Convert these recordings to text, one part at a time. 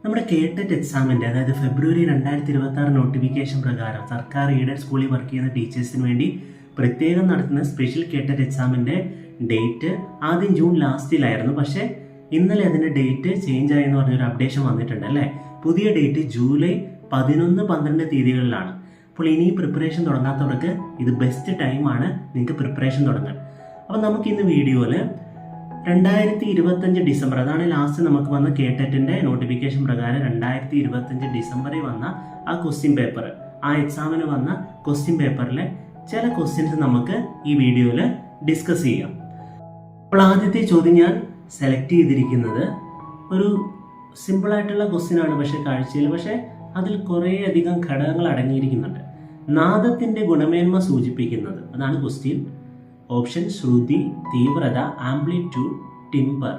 നമ്മുടെ കേട്ടറ്റ് എക്സാമിൻ്റെ അതായത് ഫെബ്രുവരി 2026 നോട്ടിഫിക്കേഷൻ പ്രകാരം സർക്കാർ എയ്ഡഡ് സ്കൂളിൽ വർക്ക് ചെയ്യുന്ന ടീച്ചേഴ്സിന് വേണ്ടി പ്രത്യേകം നടത്തുന്ന സ്പെഷ്യൽ കേട്ടറ്റ് എക്സാമിൻ്റെ ഡേറ്റ് ആദ്യം ജൂൺ ലാസ്റ്റിലായിരുന്നു. പക്ഷേ ഇന്നലെ അതിൻ്റെ ഡേറ്റ് ചേഞ്ച് ആയെന്ന് പറഞ്ഞൊരു അപ്ഡേഷൻ വന്നിട്ടുണ്ട് അല്ലേ. പുതിയ ഡേറ്റ് ജൂലൈ 11, 12 തീയതികളിലാണ്. അപ്പോൾ ഇനി പ്രിപ്പറേഷൻ തുടങ്ങാത്തവർക്ക് ഇത് ബെസ്റ്റ് ടൈമാണ് നിങ്ങൾക്ക് പ്രിപ്പറേഷൻ തുടങ്ങാൻ. അപ്പോൾ നമുക്ക് ഇന്ന് വീഡിയോയിൽ 2025 ഡിസംബർ, അതാണ് ലാസ്റ്റ് നമുക്ക് വന്ന കേട്ടറ്റിൻ്റെ നോട്ടിഫിക്കേഷൻ പ്രകാരം 2025 ഡിസംബറിൽ വന്ന ആ ക്വസ്റ്റ്യൻ പേപ്പർ, ആ എക്സാമിന് വന്ന ക്വസ്റ്റ്യൻ പേപ്പറിലെ ചില ക്വസ്റ്റ്യൻസ് നമുക്ക് ഈ വീഡിയോയിൽ ഡിസ്കസ് ചെയ്യാം. അപ്പോൾ ആദ്യത്തെ ചോദ്യം ഞാൻ സെലക്ട് ചെയ്തിരിക്കുന്നത് ഒരു സിമ്പിളായിട്ടുള്ള ക്വസ്റ്റ്യൻ ആണ്, പക്ഷേ അതിൽ കുറേയധികം ഘടകങ്ങൾ അടങ്ങിയിരിക്കുന്നുണ്ട്. നാദത്തിൻ്റെ ഗുണമേന്മ സൂചിപ്പിക്കുന്നത്, അതാണ് ക്വസ്റ്റ്യൻ. ഓപ്ഷൻ ശ്രുതി, തീവ്രത, ആംപ്ലിറ്റ്യൂഡ്, ടിമ്പർ.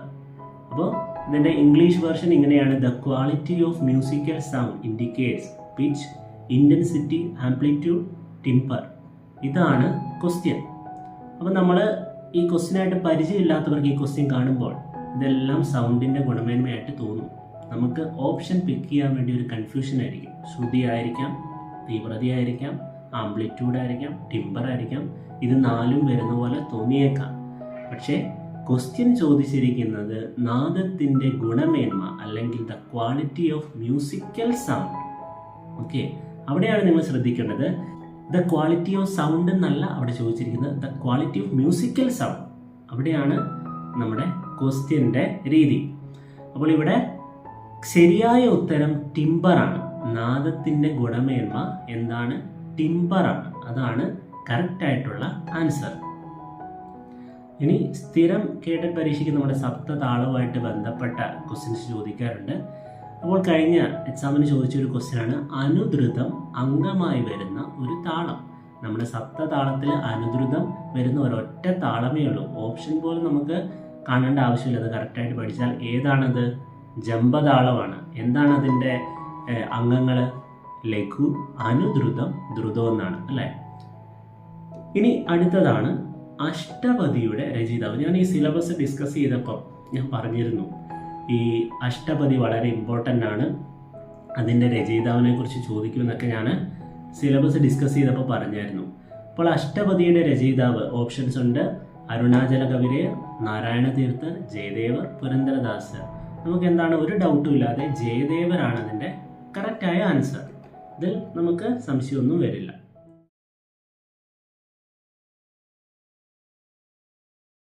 അപ്പോൾ ഇതിൻ്റെ ഇംഗ്ലീഷ് വേർഷൻ ഇങ്ങനെയാണ്: the quality of musical sound indicates pitch, intensity, amplitude, timber. ഇതാണ് ക്വസ്റ്റ്യൻ. അപ്പോൾ നമ്മൾ ഈ ക്വസ്റ്റ്യനായിട്ട് പരിചയമില്ലാത്തവർക്ക് ഈ ക്വസ്റ്റ്യൻ കാണുമ്പോൾ ഇതെല്ലാം സൗണ്ടിൻ്റെ ഗുണമേന്മയായിട്ട് തോന്നും. നമുക്ക് ഓപ്ഷൻ പിക്ക് ചെയ്യാൻ വേണ്ടി ഒരു കൺഫ്യൂഷൻ ആയിരിക്കും. ശ്രുതി ആയിരിക്കാം, തീവ്രതയായിരിക്കാം, ആംപ്ലിറ്റ്യൂഡ് ആയിരിക്കാം, ടിമ്പർ ആയിരിക്കാം. ഇത് നാലും വരുന്ന പോലെ തോന്നിയേക്കാം. പക്ഷേ ക്വസ്റ്റ്യൻ ചോദിച്ചിരിക്കുന്നത് നാദത്തിൻ്റെ ഗുണമേന്മ അല്ലെങ്കിൽ the quality of musical sound. Okay, അവിടെയാണ് നിങ്ങൾ ശ്രദ്ധിക്കേണ്ടത്. ദ ക്വാളിറ്റി ഓഫ് സൗണ്ട് എന്നല്ല അവിടെ ചോദിച്ചിരിക്കുന്നത്, the quality of musical sound. അവിടെയാണ് നമ്മുടെ ക്വസ്റ്റ്യൻ്റെ രീതി. അപ്പോൾ ഇവിടെ ശരിയായ ഉത്തരം ടിമ്പറാണ്. നാദത്തിൻ്റെ ഗുണമേന്മ എന്താണ്? ടിമ്പറാണ്. അതാണ് കറക്റ്റ് ആയിട്ടുള്ള ആൻസർ. ഇനി സ്ഥിരം കേട്ടറ്റ് പരീക്ഷയ്ക്ക് നമ്മുടെ സപ്തതാളവുമായിട്ട് ബന്ധപ്പെട്ട ക്വസ്റ്റ്യൻസ് ചോദിക്കാറുണ്ട്. അപ്പോൾ കഴിഞ്ഞ എക്സാമിന് ചോദിച്ചൊരു ക്വസ്റ്റ്യനാണ് അനുദ്രുതം അംഗമായി വരുന്ന ഒരു താളം. നമ്മുടെ സപ്തതാളത്തിൽ അനുദ്രുതം വരുന്ന ഒരൊറ്റ താളമേ ഉള്ളൂ. ഓപ്ഷൻ പോലും നമുക്ക് കാണേണ്ട ആവശ്യമില്ല. അത് കറക്റ്റായിട്ട് പഠിച്ചാൽ ഏതാണത്? ജമ്പതാളമാണ്. എന്താണ് അതിൻ്റെ അംഗങ്ങൾ? ലഘു, അനുദ്രുതം, ദ്രുതം എന്നാണ് അല്ലേ. ഇനി അടുത്തതാണ് അഷ്ടപദിയുടെ രചയിതാവ്. ഞാൻ ഈ സിലബസ് ഡിസ്കസ് ചെയ്തപ്പോൾ ഞാൻ പറഞ്ഞിരുന്നു ഈ അഷ്ടപദി വളരെ ഇമ്പോർട്ടൻ്റ് ആണ്, അതിൻ്റെ രചയിതാവിനെ കുറിച്ച് ചോദിക്കുമെന്നൊക്കെ ഞാൻ സിലബസ് ഡിസ്കസ് ചെയ്തപ്പോൾ പറഞ്ഞായിരുന്നു. അപ്പോൾ അഷ്ടപദിയുടെ രചയിതാവ് ഓപ്ഷൻസ് ഉണ്ട്: അരുണാചല കവിരയർ, നാരായണ തീർത്ഥർ, ജയദേവർ, പുരന്ദരദാസർ. നമുക്ക് എന്താണ്, ഒരു ഡൗട്ടും ഇല്ലാതെ ജയദേവരാണ് അതിൻ്റെ കറക്റ്റായ ആൻസർ. ഇതിൽ നമുക്ക് സംശയമൊന്നും വരില്ല.